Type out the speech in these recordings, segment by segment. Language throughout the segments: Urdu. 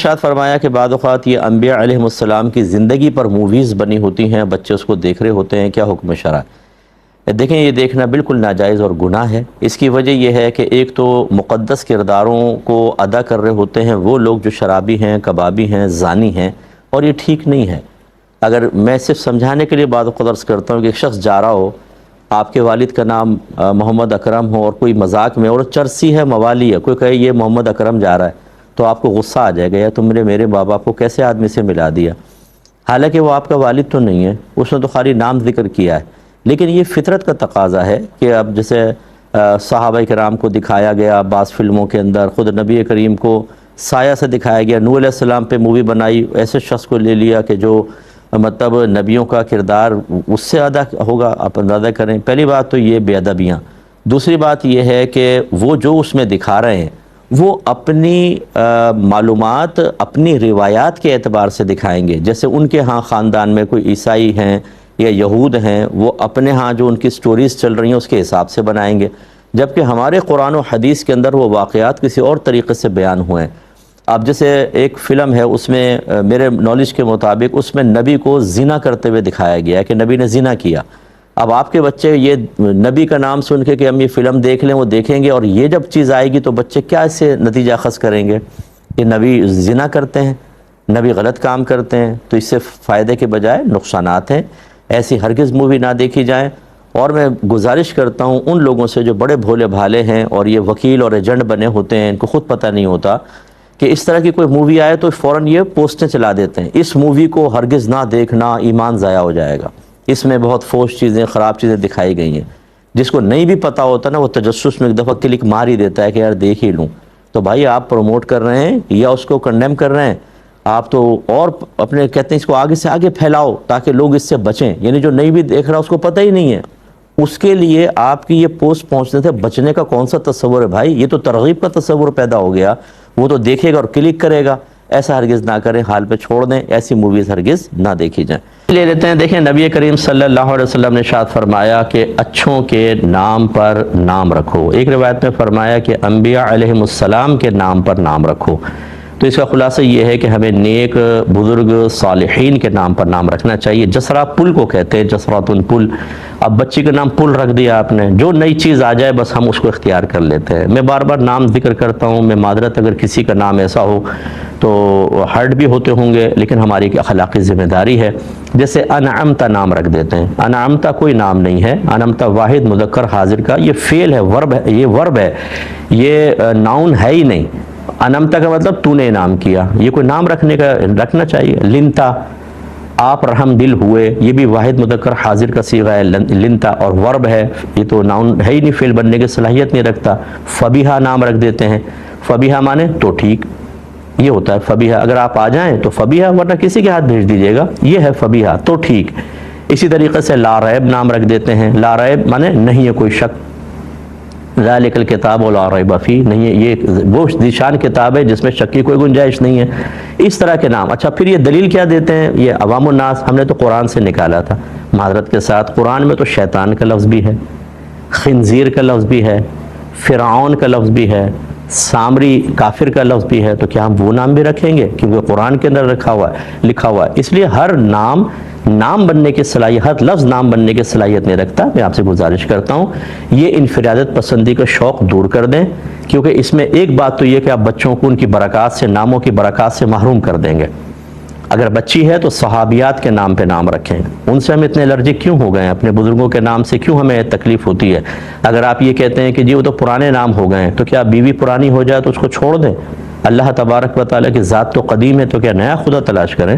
ارشاد فرمایا کہ بعض اوقات یہ انبیاء علیہ السلام کی زندگی پر موویز بنی ہوتی ہیں، بچے اس کو دیکھ رہے ہوتے ہیں، کیا حکم شرع ہے؟ دیکھیں، یہ دیکھنا بالکل ناجائز اور گناہ ہے۔ اس کی وجہ یہ ہے کہ ایک تو مقدس کرداروں کو ادا کر رہے ہوتے ہیں وہ لوگ جو شرابی ہیں، کبابی ہیں، زانی ہیں، اور یہ ٹھیک نہیں ہے۔ اگر میں صرف سمجھانے کے لیے بعض اوقات عرض کرتا ہوں کہ ایک شخص جا رہا ہو، آپ کے والد کا نام محمد اکرم ہو، اور کوئی مذاق میں، اور چرسی ہے، موالی ہے، کوئی کہے یہ محمد اکرم جا رہا ہے، تو آپ کو غصہ آ جائے گا، یا تم نے میرے ماں باپ کو کیسے آدمی سے ملا دیا؟ حالانکہ وہ آپ کا والد تو نہیں ہے، اس نے تو خالی نام ذکر کیا ہے۔ لیکن یہ فطرت کا تقاضا ہے کہ اب جیسے صحابہ کرام کو دکھایا گیا بعض فلموں کے اندر، خود نبی کریم کو سایہ سے دکھایا گیا، نوح علیہ السلام پہ مووی بنائی، ایسے شخص کو لے لیا کہ جو مطلب نبیوں کا کردار اس سے ادا ہوگا، آپ اندازہ کریں۔ پہلی بات تو یہ بے ادبیاں۔ دوسری بات یہ ہے کہ وہ جو اس میں دکھا رہے ہیں وہ اپنی معلومات، اپنی روایات کے اعتبار سے دکھائیں گے۔ جیسے ان کے ہاں خاندان میں کوئی عیسائی ہیں یا یہود ہیں، وہ اپنے ہاں جو ان کی سٹوریز چل رہی ہیں اس کے حساب سے بنائیں گے، جبکہ ہمارے قرآن و حدیث کے اندر وہ واقعات کسی اور طریقے سے بیان ہوئے ہیں۔ اب جیسے ایک فلم ہے، اس میں میرے نالج کے مطابق اس میں نبی کو زنا کرتے ہوئے دکھایا گیا ہے کہ نبی نے زنا کیا۔ اب آپ کے بچے یہ نبی کا نام سن کے کہ ہم یہ فلم دیکھ لیں، وہ دیکھیں گے، اور یہ جب چیز آئے گی تو بچے کیا اس سے نتیجہ اخذ کریں گے کہ نبی زنا کرتے ہیں، نبی غلط کام کرتے ہیں، تو اس سے فائدے کے بجائے نقصانات ہیں۔ ایسی ہرگز مووی نہ دیکھی جائیں۔ اور میں گزارش کرتا ہوں ان لوگوں سے جو بڑے بھولے بھالے ہیں اور یہ وکیل اور ایجنٹ بنے ہوتے ہیں، ان کو خود پتہ نہیں ہوتا کہ اس طرح کی کوئی مووی آئے تو فوراً یہ پوسٹیں چلا دیتے ہیں، اس مووی کو ہرگز نہ دیکھنا، ایمان ضائع ہو جائے گا، اس میں بہت فوش چیزیں، خراب چیزیں دکھائی گئی ہیں۔ جس کو نہیں بھی پتہ ہوتا نا، وہ تجسس میں ایک دفعہ کلک مار ہی دیتا ہے کہ یار دیکھ ہی لوں۔ تو بھائی آپ پروموٹ کر رہے ہیں یا اس کو کنڈیم کر رہے ہیں؟ آپ تو اور اپنے کہتے ہیں اس کو آگے سے آگے پھیلاؤ تاکہ لوگ اس سے بچیں، یعنی جو نہیں بھی دیکھ رہا اس کو پتہ ہی نہیں ہے، اس کے لیے آپ کی یہ پوسٹ پہنچنے سے بچنے کا کون سا تصور ہے بھائی؟ یہ تو ترغیب کا تصور پیدا ہو گیا، وہ تو دیکھے گا اور کلک کرے گا۔ ایسا ہرگز نہ کریں، حال پہ چھوڑ دیں، ایسی موویز ہرگز نہ دیکھی جائیں۔ لے لیتے ہیں، دیکھیں نبی کریم صلی اللہ علیہ وسلم نے ارشاد فرمایا کہ اچھوں کے نام پر نام رکھو۔ ایک روایت میں فرمایا کہ انبیاء علیہ السلام کے نام پر نام رکھو۔ تو اس کا خلاصہ یہ ہے کہ ہمیں نیک بزرگ صالحین کے نام پر نام رکھنا چاہیے۔ جسرا پل کو کہتے ہیں، جسرات الپل۔ اب بچی کا نام پل رکھ دیا آپ نے، جو نئی چیز آ جائے بس ہم اس کو اختیار کر لیتے ہیں۔ میں بار بار نام ذکر کرتا ہوں، میں معذرت اگر کسی کا نام ایسا ہو تو ہرٹ بھی ہوتے ہوں گے، لیکن ہماری اخلاقی ذمہ داری ہے۔ جیسے انعمتا نام رکھ دیتے ہیں، انعمتا کوئی نام نہیں ہے، انعمتا واحد مذکر حاضر کا یہ فعل ہے، ورب ہے، یہ ورب ہے، یہ ناؤن ہے ہی نہیں۔ انعمتا کا مطلب تو نے انعام کیا، یہ کوئی نام رکھنا چاہیے۔ لنتا آپ رحم دل ہوئے، یہ بھی واحد مذکر حاضر کا صیغہ ہے، لنتا، اور ورب ہے، یہ تو ناؤن ہے ہی نہیں، فعل بننے کی صلاحیت نہیں رکھتا۔ فبیہا نام رکھ دیتے ہیں، فبیہا مانے تو ٹھیک، یہ ہوتا ہے فبیہا۔ اگر آپ آ جائیں تو فبیہا، ورنہ کسی کے ہاتھ بھیج دیجیے گا، یہ ہے فبیہا تو ٹھیک۔ اسی طریقے سے لا ریب نام رکھ دیتے ہیں، لا ریب مانے نہیں ہے کوئی شک، ذالک الکتاب لا ریب فیہ، نہیں ہے، یہ وہ ذیشان کتاب ہے جس میں شک کی کوئی گنجائش نہیں ہے۔ اس طرح کے نام۔ اچھا پھر یہ دلیل کیا دیتے ہیں؟ یہ عوام الناس، ہم نے تو قرآن سے نکالا تھا معذرت کے ساتھ۔ قرآن میں تو شیطان کا لفظ بھی ہے، خنزیر کا لفظ بھی ہے، فرعون کا لفظ بھی ہے، سامری کافر کا لفظ بھی ہے، تو کیا ہم وہ نام بھی رکھیں گے؟ کیونکہ قرآن کے اندر لکھا ہوا ہے۔ اس لیے ہر نام بننے کی صلاحیت، ہر لفظ نام بننے کی صلاحیت نہیں رکھتا۔ میں آپ سے گزارش کرتا ہوں یہ انفرادیت پسندی کا شوق دور کر دیں، کیونکہ اس میں ایک بات تو یہ کہ آپ بچوں کو ان کی برکات سے، ناموں کی برکات سے محروم کر دیں گے۔ اگر بچی ہے تو صحابیات کے نام پہ نام رکھیں، ان سے ہم اتنے الرجک کیوں ہو گئے ہیں؟ اپنے بزرگوں کے نام سے کیوں ہمیں تکلیف ہوتی ہے؟ اگر آپ یہ کہتے ہیں کہ جی وہ تو پرانے نام ہو گئے ہیں، تو کیا بیوی پرانی ہو جائے تو اس کو چھوڑ دیں؟ اللہ تبارک و تعالیٰ کی ذات تو قدیم ہے، تو کیا نیا خدا تلاش کریں؟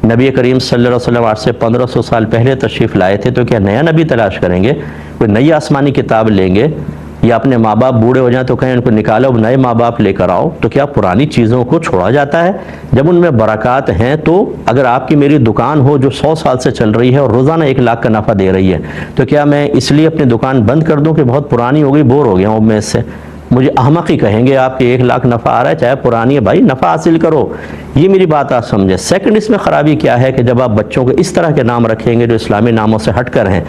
نبی کریم صلی اللہ علیہ وسلم آج سے 1500 سال پہلے تشریف لائے تھے، تو کیا نیا نبی تلاش کریں گے؟ کوئی نئی آسمانی کتاب لیں گے؟ یا اپنے ماں باپ بوڑھے ہو جائیں تو کہیں ان کو نکالو، نئے ماں باپ لے کر آؤ؟ تو کیا پرانی چیزوں کو چھوڑا جاتا ہے جب ان میں برکات ہیں؟ تو اگر آپ کی میری دکان ہو جو 100 سال سے چل رہی ہے اور روزانہ 1 لاکھ کا نفع دے رہی ہے، تو کیا میں اس لیے اپنی دکان بند کر دوں کہ بہت پرانی ہو گئی، بور ہو گیا ہوں میں اس سے؟ مجھے احمق ہی کہیں گے آپ کے 1 لاکھ نفع آ رہا ہے، چاہے پرانی ہے، بھائی نفع حاصل کرو، یہ میری بات آپ سمجھیں۔ سیکنڈ اس میں خرابی کیا ہے کہ جب آپ بچوں کو اس طرح کے نام رکھیں گے جو اسلامی ناموں سے ہٹ کر ہیں،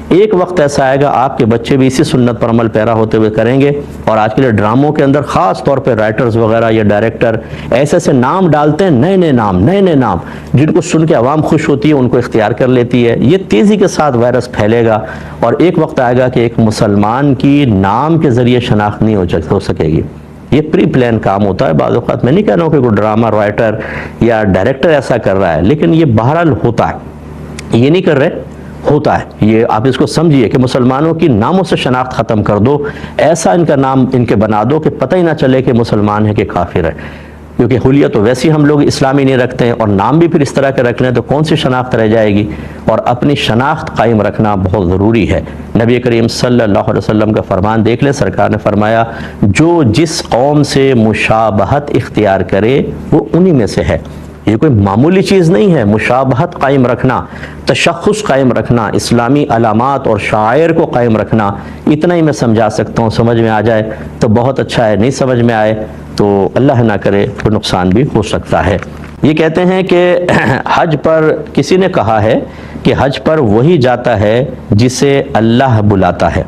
ایک وقت ایسا آئے گا آپ کے بچے بھی اسی سنت پر عمل پیرا ہوتے ہوئے کریں گے، اور آج کے ڈراموں کے اندر خاص طور پہ رائٹرز وغیرہ یا ڈائریکٹر ایسے ایسے نام ڈالتے ہیں، نئے نئے نام جن کو سن کے عوام خوش ہوتی ہے، ان کو اختیار کر لیتی ہے۔ یہ تیزی کے ساتھ وائرس پھیلے گا، اور ایک وقت آئے گا کہ ایک مسلمان کی نام کے ذریعے شناخت نہیں ہو سکے گی۔ یہ پری پلان کام ہوتا ہے بعض اوقات۔ میں نہیں کہہ رہا ہوں کہ کوئی ڈرامہ رائٹر یا ڈائریکٹر ایسا کر رہا ہے، لیکن یہ بہرحال ہوتا ہے، یہ نہیں کر رہے، ہوتا ہے۔ یہ آپ اس کو سمجھیے کہ مسلمانوں کی ناموں سے شناخت ختم کر دو، ایسا ان کا نام ان کے بنا دو کہ پتہ ہی نہ چلے کہ مسلمان ہے کہ کافر ہے، کیونکہ حلیہ تو ویسے ہم لوگ اسلامی نہیں رکھتے ہیں، اور نام بھی پھر اس طرح کے رکھ لیں تو کون سی شناخت رہ جائے گی؟ اور اپنی شناخت قائم رکھنا بہت ضروری ہے۔ نبی کریم صلی اللہ علیہ وسلم کا فرمان دیکھ لیں، سرکار نے فرمایا جو جس قوم سے مشابہت اختیار کرے وہ انہی میں سے ہے۔ یہ کوئی معمولی چیز نہیں ہے، مشابہت قائم رکھنا، تشخص قائم رکھنا، اسلامی علامات اور شعائر کو قائم رکھنا، اتنا ہی میں سمجھا سکتا ہوں۔ سمجھ میں آ جائے تو بہت اچھا ہے، نہیں سمجھ میں آئے تو اللہ نہ کرے تو نقصان بھی ہو سکتا ہے۔ یہ کہتے ہیں کہ حج پر کسی نے کہا ہے کہ حج پر وہی جاتا ہے جسے اللہ بلاتا ہے،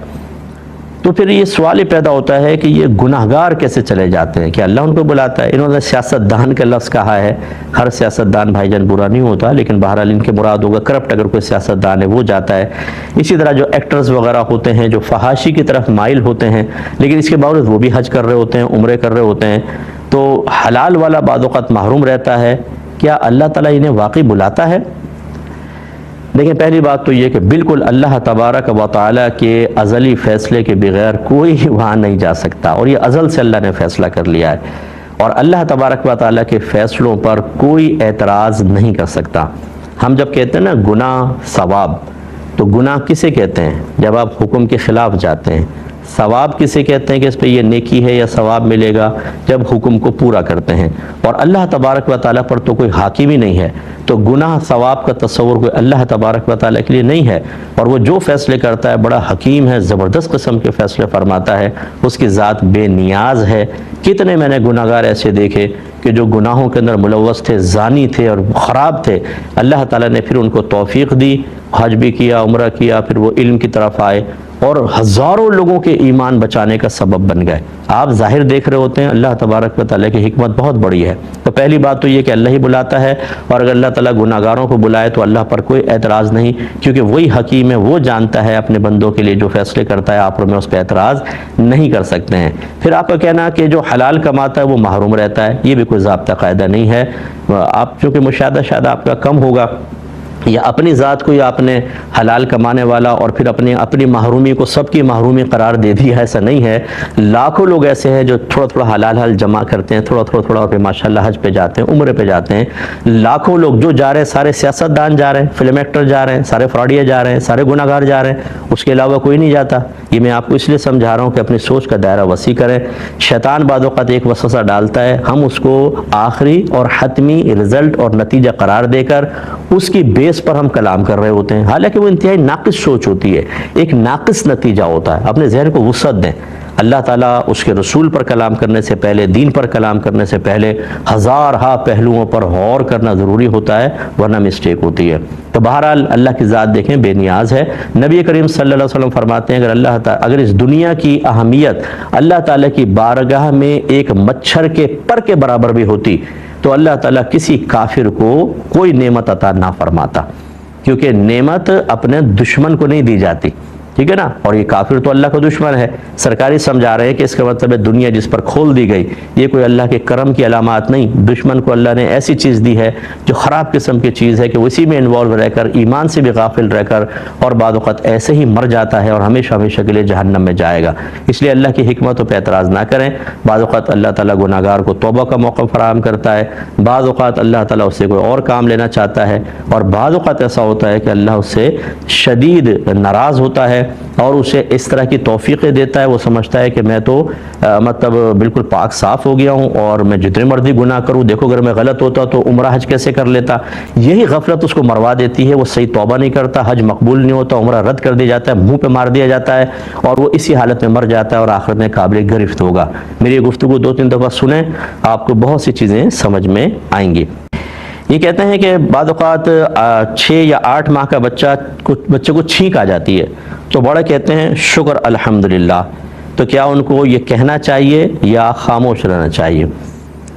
تو پھر یہ سوال ہی پیدا ہوتا ہے کہ یہ گناہگار کیسے چلے جاتے ہیں کہ اللہ ان کو بلاتا ہے؟ انہوں نے سیاستدان کا لفظ کہا ہے، ہر سیاستدان بھائی جان برا نہیں ہوتا، لیکن بہرحال ان کے مراد ہوگا کرپٹ اگر کوئی سیاستدان ہے وہ جاتا ہے۔ اسی طرح جو ایکٹرز وغیرہ ہوتے ہیں جو فحاشی کی طرف مائل ہوتے ہیں، لیکن اس کے باوجود وہ بھی حج کر رہے ہوتے ہیں، عمرے کر رہے ہوتے ہیں، تو حلال والا بعض اوقات محروم رہتا ہے۔ کیا اللہ تعالیٰ انہیں واقعی بلاتا ہے؟ دیکھیں، پہلی بات تو یہ کہ بالکل اللہ تبارک و تعالیٰ کے ازلی فیصلے کے بغیر کوئی وہاں نہیں جا سکتا، اور یہ ازل سے اللہ نے فیصلہ کر لیا ہے، اور اللہ تبارک و تعالیٰ کے فیصلوں پر کوئی اعتراض نہیں کر سکتا۔ ہم جب کہتے ہیں نا گناہ ثواب، تو گناہ کسے کہتے ہیں؟ جب آپ حکم کے خلاف جاتے ہیں۔ ثواب کسے کہتے ہیں کہ اس پہ یہ نیکی ہے یا ثواب ملے گا؟ جب حکم کو پورا کرتے ہیں، اور اللہ تبارک و تعالیٰ پر تو کوئی حاکم ہی نہیں ہے، تو گناہ ثواب کا تصور کوئی اللہ تبارک و تعالیٰ کے لیے نہیں ہے، اور وہ جو فیصلے کرتا ہے بڑا حکیم ہے، زبردست قسم کے فیصلے فرماتا ہے، اس کی ذات بے نیاز ہے۔ کتنے میں نے گناہگار ایسے دیکھے کہ جو گناہوں کے اندر ملوث تھے، زانی تھے اور خراب تھے، اللہ تعالیٰ نے پھر ان کو توفیق دی، حج بھی کیا، عمرہ کیا، پھر وہ علم کی طرف آئے اور ہزاروں لوگوں کے ایمان بچانے کا سبب بن گئے۔ آپ ظاہر دیکھ رہے ہوتے ہیں، اللہ تبارک و تعالیٰ کی حکمت بہت بڑی ہے۔ تو پہلی بات تو یہ کہ اللہ ہی بلاتا ہے، اور اگر اللہ تعالیٰ گناہگاروں کو بلائے تو اللہ پر کوئی اعتراض نہیں، کیونکہ وہی حکیم ہے، وہ جانتا ہے اپنے بندوں کے لیے جو فیصلے کرتا ہے، آپ میں اس پہ اعتراض نہیں کر سکتے ہیں۔ پھر آپ کا کہنا کہ جو حلال کماتا ہے وہ محروم رہتا ہے، یہ بھی کوئی ضابطہ قاعدہ نہیں ہے۔ آپ چونکہ مشاہدہ شاید آپ کا کم ہوگا، یا اپنی ذات کو یا اپنے حلال کمانے والا اور پھر اپنی محرومی کو سب کی محرومی قرار دے دیا، ایسا نہیں ہے۔ لاکھوں لوگ ایسے ہیں جو تھوڑا تھوڑا حلال جمع کرتے ہیں، تھوڑا اور پھر ماشاءاللہ حج پہ جاتے ہیں، عمرے پہ جاتے ہیں۔ لاکھوں لوگ جو جا رہے ہیں، سارے سیاستدان جا رہے ہیں، فلم ایکٹر جا رہے ہیں، سارے فراڈیے جا رہے ہیں، سارے گناہگار جا رہے ہیں، اس کے علاوہ کوئی نہیں جاتا۔ یہ میں آپ کو اس لیے سمجھا رہا ہوں کہ اپنی سوچ کا دائرہ وسیع کریں۔ شیطان بعض اوقات ایک وسوسہ ڈالتا ہے، ہم اس کو آخری اور حتمی رزلٹ اور نتیجہ قرار دے کر اس کی بیس پر ہم کلام کر رہے ہوتے ہیں، حالانکہ وہ انتہائی ناقص سوچ ہوتی ہے، ایک ناقص نتیجہ ہوتا ہے۔ اپنے ذہن کو وسعت دیں۔ اللہ تعالیٰ اس کے رسول پر کلام کرنے سے پہلے، دین پر کلام کرنے سے پہلے ہزارہا پہلوؤں پر غور کرنا ضروری ہوتا ہے، ورنہ مسٹیک ہوتی ہے۔ تو بہرحال اللہ کی ذات دیکھیں بے نیاز ہے۔ نبی کریم صلی اللہ علیہ وسلم فرماتے ہیں اگر اس دنیا کی اہمیت اللہ تعالیٰ کی بارگاہ میں ایک مچھر کے پر کے برابر بھی ہوتی تو اللہ تعالیٰ کسی کافر کو کوئی نعمت عطا نہ فرماتا، کیونکہ نعمت اپنے دشمن کو نہیں دی جاتی، ٹھیک ہے نا؟ اور یہ کافر تو اللہ کا دشمن ہے۔ سرکاری سمجھا رہے ہیں کہ اس کا مطلب ہے دنیا جس پر کھول دی گئی، یہ کوئی اللہ کے کرم کی علامات نہیں۔ دشمن کو اللہ نے ایسی چیز دی ہے جو خراب قسم کی چیز ہے کہ وہ اسی میں انوالو رہ کر، ایمان سے بھی غافل رہ کر، اور بعض اوقات ایسے ہی مر جاتا ہے اور ہمیشہ ہمیشہ کے لیے جہنم میں جائے گا۔ اس لیے اللہ کی حکمتوں پہ اعتراض نہ کریں۔ بعض اوقات اللہ تعالیٰ گناہگار کو توبہ کا موقع فراہم کرتا ہے، بعض اوقات اللہ تعالیٰ اس سے کوئی اور کام لینا چاہتا ہے، اور بعض اوقات ایسا ہوتا ہے کہ اللہ اس سے شدید ناراض ہوتا ہے اور اسے اس طرح کی توفیقیں دیتا ہے، وہ سمجھتا ہے کہ میں تو مطلب بالکل پاک صاف ہو گیا ہوں اور میں جتنے مرضی گناہ کروں، دیکھو اگر میں غلط ہوتا تو عمرہ حج کیسے کر لیتا۔ یہی غفلت اس کو مروا دیتی ہے، وہ صحیح توبہ نہیں کرتا، حج مقبول نہیں ہوتا، عمرہ رد کر دیا جاتا ہے، منہ پہ مار دیا جاتا ہے، اور وہ اسی حالت میں مر جاتا ہے اور آخرت میں قابل گرفت ہوگا۔ میری یہ گفتگو 2-3 دفعہ سنیں، آپ کو بہت سی چیزیں سمجھ میں آئیں گی۔ یہ کہتے ہیں کہ بعض اوقات 6 یا 8 ماہ کا بچے کو چھینک آ جاتی ہے، تو بڑے کہتے ہیں شکر الحمدللہ، تو کیا ان کو یہ کہنا چاہیے یا خاموش رہنا چاہیے؟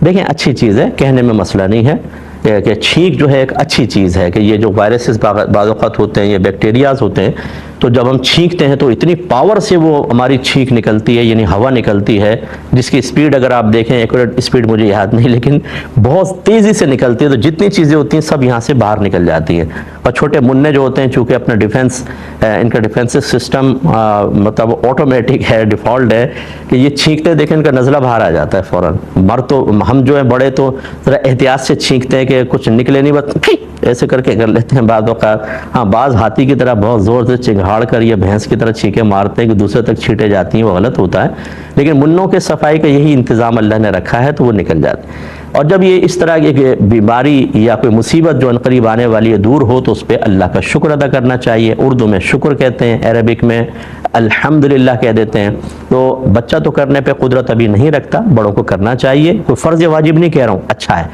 دیکھیں اچھی چیز ہے، کہنے میں مسئلہ نہیں ہے کہ چھینک جو ہے ایک اچھی چیز ہے، کہ یہ جو وائرسز بعض اوقات ہوتے ہیں، یہ بیکٹیریاز ہوتے ہیں، تو جب ہم چھینکتے ہیں تو اتنی پاور سے وہ ہماری چھینک نکلتی ہے، یعنی ہوا نکلتی ہے جس کی سپیڈ اگر آپ دیکھیں، ایکوریٹ سپیڈ مجھے یاد نہیں لیکن بہت تیزی سے نکلتی ہے، تو جتنی چیزیں ہوتی ہیں سب یہاں سے باہر نکل جاتی ہیں۔ اور چھوٹے منع جو ہوتے ہیں، چونکہ اپنا ڈیفنس ان کا ڈیفنسو سسٹم مطلب آٹومیٹک ہے، ڈیفالٹ ہے، کہ یہ چھینکتے دیکھیں ان کا نزلہ باہر آ جاتا ہے فوراً۔ تو ہم جو ہیں بڑے تو ذرا احتیاط سے چھینکتے ہیں کہ کچھ نکلے نہیں، بس ایسے کر کے کر لیتے ہیں بعض اوقات۔ ہاں بعض ہاتھی کی طرح بہت زور سے چنگھاڑ کر یا بھینس کی طرح چھینکیں مارتے ہیں کہ دوسرے تک چھینٹے جاتی ہیں، وہ غلط ہوتا ہے، لیکن منوں کے صفائی کا یہی انتظام اللہ نے رکھا ہے تو وہ نکل جاتے ہیں۔ اور جب یہ اس طرح کی بیماری یا کوئی مصیبت جو عنقریب آنے والی ہے دور ہو تو اس پہ اللہ کا شکر ادا کرنا چاہیے۔ اردو میں شکر کہتے ہیں، عربک میں الحمدللہ کہہ دیتے ہیں۔ تو بچہ تو کرنے پہ قدرت ابھی نہیں رکھتا، بڑوں کو کرنا چاہیے، کوئی فرض واجب نہیں کہہ رہا ہوں، اچھا ہے۔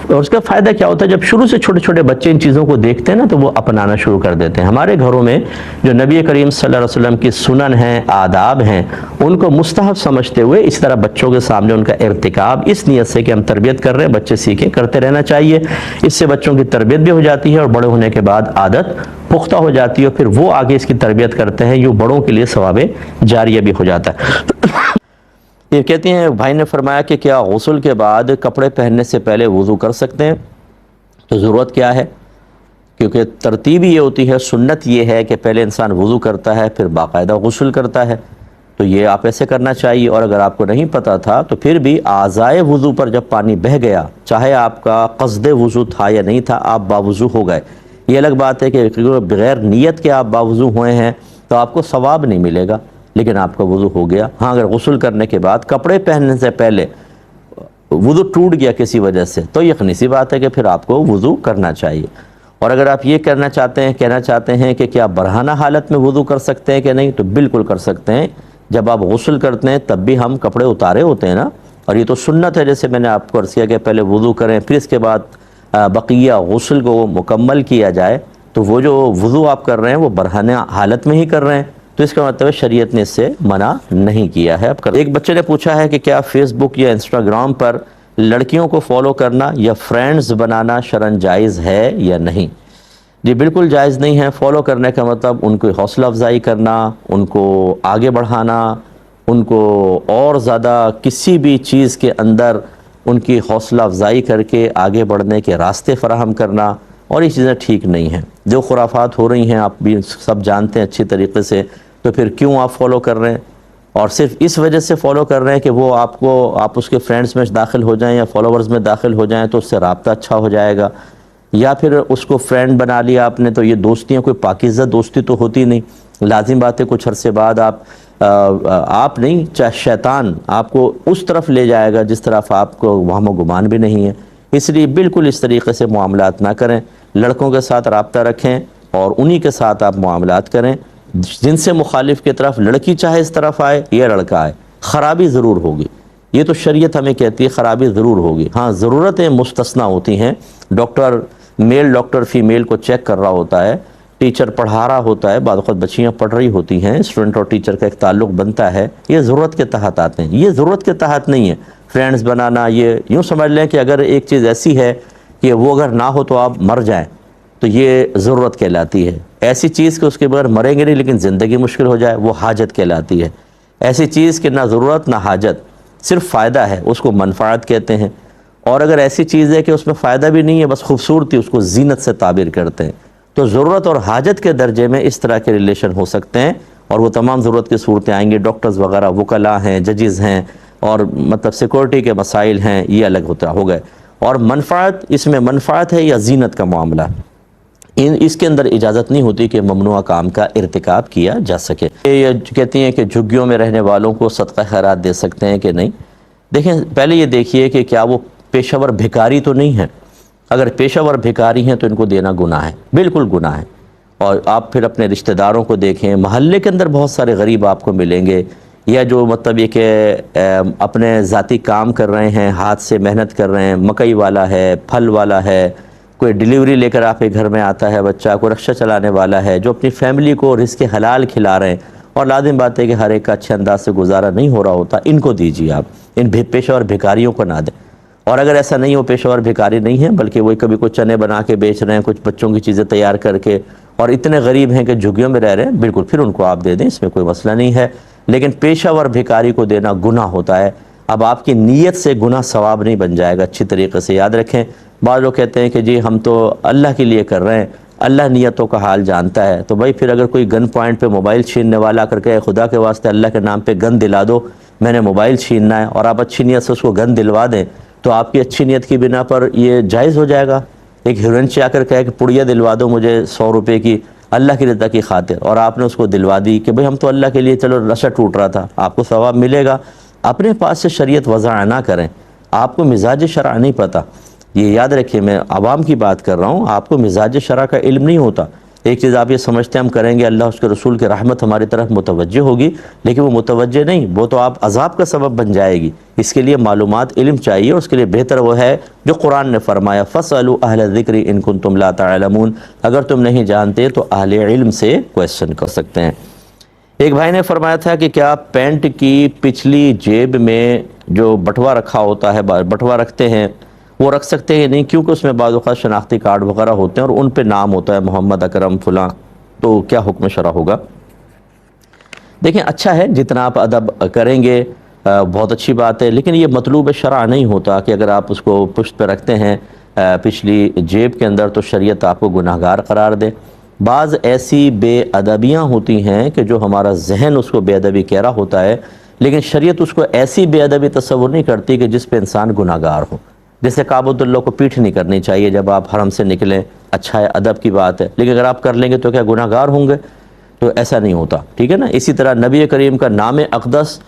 اور اس کا فائدہ کیا ہوتا ہے، جب شروع سے چھوٹے چھوٹے بچے ان چیزوں کو دیکھتے ہیں نا تو وہ اپنانا شروع کر دیتے ہیں۔ ہمارے گھروں میں جو نبی کریم صلی اللہ علیہ وسلم کی سنن ہیں، آداب ہیں، ان کو مستحب سمجھتے ہوئے اس طرح بچوں کے سامنے ان کا ارتکاب اس نیت سے کہ ہم تربیت کر رہے ہیں، بچے سیکھیں، کرتے رہنا چاہیے۔ اس سے بچوں کی تربیت بھی ہو جاتی ہے اور بڑے ہونے کے بعد عادت پختہ ہو جاتی ہے، پھر وہ آگے اس کی تربیت کرتے ہیں، یہ بڑوں کے لیے ثواب جاریہ بھی ہو جاتا ہے۔ یہ کہتی ہیں بھائی نے فرمایا کہ کیا غسل کے بعد کپڑے پہننے سے پہلے وضو کر سکتے ہیں؟ تو ضرورت کیا ہے؟ کیونکہ ترتیب یہ ہوتی ہے، سنت یہ ہے کہ پہلے انسان وضو کرتا ہے پھر باقاعدہ غسل کرتا ہے، تو یہ آپ ایسے کرنا چاہیے۔ اور اگر آپ کو نہیں پتہ تھا تو پھر بھی اعضائے وضو پر جب پانی بہہ گیا، چاہے آپ کا قصد وضو تھا یا نہیں تھا، آپ باوضو ہو گئے۔ یہ الگ بات ہے کہ بغیر نیت کے آپ باوضو ہوئے ہیں تو آپ کو ثواب نہیں ملے گا، لیکن آپ کا وضو ہو گیا۔ ہاں اگر غسل کرنے کے بعد کپڑے پہننے سے پہلے وضو ٹوٹ گیا کسی وجہ سے تو یقینی سی بات ہے کہ پھر آپ کو وضو کرنا چاہیے۔ اور اگر آپ یہ کہنا چاہتے ہیں کہ کیا برہنہ حالت میں وضو کر سکتے ہیں کہ نہیں، تو بالکل کر سکتے ہیں۔ جب آپ غسل کرتے ہیں تب بھی ہم کپڑے اتارے ہوتے ہیں نا، اور یہ تو سنت ہے، جیسے میں نے آپ کو عرض کیا کہ پہلے وضو کریں پھر اس کے بعد بقیہ غسل کو مکمل کیا جائے، تو وہ جو وضو آپ کر رہے ہیں وہ برہنہ حالت میں ہی کر رہے ہیں، تو اس کا مطلب شریعت نے اس سے منع نہیں کیا ہے۔ ایک بچے نے پوچھا ہے کہ کیا فیس بک یا انسٹاگرام پر لڑکیوں کو فالو کرنا یا فرینڈز بنانا شرعاً جائز ہے یا نہیں؟ جی بالکل جائز نہیں ہے۔ فالو کرنے کا مطلب ان کو حوصلہ افزائی کرنا، ان کو آگے بڑھانا، ان کو اور زیادہ کسی بھی چیز کے اندر ان کی حوصلہ افزائی کر کے آگے بڑھنے کے راستے فراہم کرنا، اور یہ چیزیں ٹھیک نہیں ہیں۔ جو خرافات ہو رہی ہیں آپ بھی سب جانتے ہیں اچھی طریقے سے، تو پھر کیوں آپ فالو کر رہے ہیں؟ اور صرف اس وجہ سے فالو کر رہے ہیں کہ وہ آپ اس کے فرینڈز میں داخل ہو جائیں یا فالوورز میں داخل ہو جائیں تو اس سے رابطہ اچھا ہو جائے گا، یا پھر اس کو فرینڈ بنا لیا آپ نے تو یہ دوستیاں کوئی پاکیزہ دوستی تو ہوتی نہیں۔ لازم بات ہے کچھ عرصے بعد آپ نہیں، چاہے شیطان آپ کو اس طرف لے جائے گا جس طرف آپ کو وہم و گمان بھی نہیں ہے۔ اس لیے بالکل اس طریقے سے معاملات نہ کریں، لڑکوں کے ساتھ رابطہ رکھیں اور انہی کے ساتھ آپ معاملات کریں جن سے مخالف کی طرف لڑکی چاہے اس طرف آئے یا لڑکا آئے، خرابی ضرور ہوگی۔ یہ تو شریعت ہمیں کہتی ہے خرابی ضرور ہوگی۔ ہاں ضرورتیں مستثنیٰ ہوتی ہیں، میل ڈاکٹر فیمیل کو چیک کر رہا ہوتا ہے، ٹیچر پڑھا رہا ہوتا ہے، بعض اوقات بچیاں پڑھ رہی ہوتی ہیں، اسٹوڈنٹ اور ٹیچر کا ایک تعلق بنتا ہے، یہ ضرورت کے تحت آتے ہیں، یہ ضرورت کے تحت نہیں ہے۔ فرینڈز بنانا، یہ یوں سمجھ لیں کہ اگر ایک چیز ایسی ہے کہ وہ اگر نہ ہو تو آپ مر جائیں تو یہ ضرورت کہلاتی ہے۔ ایسی چیز کہ اس کے بغیر مریں گے نہیں لیکن زندگی مشکل ہو جائے وہ حاجت کہلاتی ہے۔ ایسی چیز کہ نہ ضرورت نہ حاجت، صرف فائدہ ہے، اس کو منفعت کہتے ہیں۔ اور اگر ایسی چیز ہے کہ اس میں فائدہ بھی نہیں ہے بس خوبصورتی، اس کو زینت سے تعبیر کرتے ہیں۔ تو ضرورت اور حاجت کے درجے میں اس طرح کے ریلیشن ہو سکتے ہیں، اور وہ تمام ضرورت کی صورتیں آئیں گی۔ ڈاکٹرز وغیرہ، وکلاء ہیں، ججز ہیں، اور مطلب سیکورٹی کے مسائل ہیں، یہ الگ ہو گئے۔ اور منفعت، اس میں منفعت ہے یا زینت کا معاملہ، اس کے اندر اجازت نہیں ہوتی کہ ممنوع کام کا ارتکاب کیا جا سکے۔ یہ کہتی ہیں کہ جھگیوں میں رہنے والوں کو صدقہ خیرات دے سکتے ہیں کہ نہیں؟ دیکھیں پہلے یہ دیکھیے کہ کیا وہ پیشہ ور بھکاری تو نہیں ہیں۔ اگر پیشہ ور بھکاری ہیں تو ان کو دینا گناہ ہے، بالکل گناہ ہے۔ اور آپ پھر اپنے رشتہ داروں کو دیکھیں، محلے کے اندر بہت سارے غریب آپ کو ملیں گے، یا جو مطلب یہ کہ اپنے ذاتی کام کر رہے ہیں، ہاتھ سے محنت کر رہے ہیں، مکئی والا ہے، پھل والا ہے، کوئی ڈیلیوری لے کر آپ کے گھر میں آتا ہے بچہ، کوئی رکشہ چلانے والا ہے، جو اپنی فیملی کو رزق حلال کھلا رہے ہیں، اور لازم بات ہے کہ ہر ایک کا اچھے انداز سے گزارا نہیں ہو رہا ہوتا، ان کو دیجیے آپ، ان پیشہ ور بھکاریوں کو نہ دیں۔ اور اگر ایسا نہیں ہو، پیشہ ور بھکاری نہیں ہے بلکہ وہی کبھی کچھ چنے بنا کے بیچ رہے ہیں، کچھ بچوں کی چیزیں تیار کر کے، اور اتنے غریب ہیں کہ جھگیوں میں رہ رہے ہیں، بالکل پھر ان کو آپ دے دیں، اس میں کوئی مسئلہ نہیں ہے۔ لیکن پیشہ ور بھکاری کو دینا گناہ ہوتا ہے۔ اب آپ کی نیت سے گناہ ثواب نہیں بن جائے گا، اچھی طریقے سے یاد رکھیں۔ بعض لوگ کہتے ہیں کہ جی ہم تو اللہ کے لیے کر رہے ہیں، اللہ نیتوں کا حال جانتا ہے، تو بھائی پھر اگر کوئی گن پوائنٹ پہ موبائل چھیننے والا کر کے خدا کے واسطے اللہ کے نام پہ گن دلا دو، میں نے موبائل چھیننا ہے، اور آپ اچھی نیت سے اس کو گن دلوا دیں، تو آپ کی اچھی نیت کی بنا پر یہ جائز ہو جائے گا۔ ایک ہیروئن آ کر کہے کہ پڑیا دلوا دو مجھے 100 روپے کی اللہ کی رضا کی خاطر، اور آپ نے اس کو دلوا دی کہ بھئی ہم تو اللہ کے لیے، چلو نشہ ٹوٹ رہا تھا، آپ کو ثواب ملے گا۔ اپنے پاس سے شریعت وضع نہ کریں، آپ کو مزاج شرع نہیں پتہ، یہ یاد رکھیں، میں عوام کی بات کر رہا ہوں، آپ کو مزاج شرع کا علم نہیں ہوتا۔ ایک چیز آپ یہ سمجھتے ہیں ہم کریں گے اللہ اس کے رسول کی رحمت ہماری طرف متوجہ ہوگی، لیکن وہ متوجہ نہیں، وہ تو آپ عذاب کا سبب بن جائے گی۔ اس کے لیے معلومات علم چاہیے، اور اس کے لیے بہتر وہ ہے جو قرآن نے فرمایا فَاسْأَلُوا أَهْلَ الذِّكْرِ إِن كُنتُمْ لَا تَعْلَمُونَ، اگر تم نہیں جانتے تو اہل علم سے کویسچن کر سکتے ہیں۔ ایک بھائی نے فرمایا تھا کہ کیا پینٹ کی پچھلی جیب میں جو بٹوا رکھا ہوتا ہے، بٹوا رکھتے ہیں، وہ رکھ سکتے ہیں نہیں، کیونکہ اس میں بعض اوقات شناختی کارڈ وغیرہ ہوتے ہیں اور ان پہ نام ہوتا ہے محمد اکرم فلاں، تو کیا حکم شرع ہوگا؟ دیکھیں اچھا ہے، جتنا آپ ادب کریں گے بہت اچھی بات ہے، لیکن یہ مطلوب شرع نہیں ہوتا کہ اگر آپ اس کو پشت پہ رکھتے ہیں پچھلی جیب کے اندر تو شریعت آپ کو گناہ گار قرار دے۔ بعض ایسی بے ادبیاں ہوتی ہیں کہ جو ہمارا ذہن اس کو بے ادبی کہہ رہا ہوتا ہے، لیکن شریعت اس کو ایسی بے ادبی تصور نہیں کرتی کہ جس پہ انسان گناہ گار ہو۔ جیسے کعبۃ اللہ کو پیٹھ نہیں کرنی چاہیے جب آپ حرم سے نکلیں، اچھا ہے، ادب کی بات ہے، لیکن اگر آپ کر لیں گے تو کیا گناہ گار ہوں گے؟ تو ایسا نہیں ہوتا، ٹھیک ہے نا۔ اسی طرح نبی کریم کا نام اقدس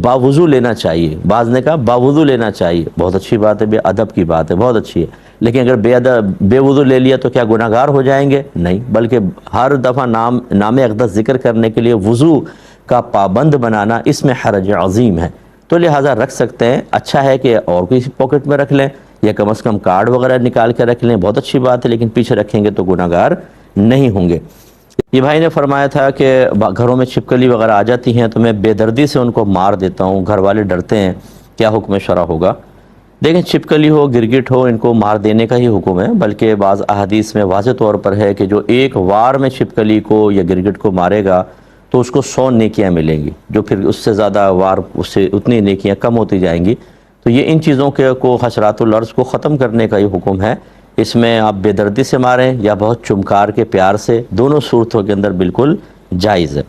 باوضو لینا چاہیے، بعض نے کہا باوضو لینا چاہیے، بہت اچھی بات ہے، بے ادب کی بات ہے، بہت اچھی ہے، لیکن اگر بے وضو لے لیا تو کیا گناہ گار ہو جائیں گے؟ نہیں، بلکہ ہر دفعہ نام اقدس ذکر کرنے کے لیے وضو کا پابند بنانا، اس میں حرج عظیم ہے، تو لہٰذا رکھ سکتے ہیں۔ اچھا ہے کہ اور کسی پاکٹ میں رکھ لیں، یا کم از کم کارڈ وغیرہ نکال کے رکھ لیں، بہت اچھی بات ہے، لیکن پیچھے رکھیں گے تو گناہ گار نہیں ہوں گے۔ یہ بھائی نے فرمایا تھا کہ گھروں میں چھپکلی وغیرہ آ جاتی ہیں تو میں بے دردی سے ان کو مار دیتا ہوں، گھر والے ڈرتے ہیں، کیا حکم شرع ہوگا؟ دیکھیں چھپکلی ہو، گرگٹ ہو، ان کو مار دینے کا ہی حکم ہے، بلکہ بعض احادیث میں واضح طور پر ہے کہ جو ایک وار میں چھپکلی کو یا گرگٹ کو مارے گا تو اس کو 100 نیکیاں ملیں گی، جو پھر اس سے زیادہ وار، اس سے اتنی نیکیاں کم ہوتی جائیں گی۔ تو یہ ان چیزوں کو حشرات الارض کو ختم کرنے کا یہ حکم ہے۔ اس میں آپ بے دردی سے ماریں یا بہت چمکار کے پیار سے، دونوں صورتوں کے اندر بالکل جائز ہے۔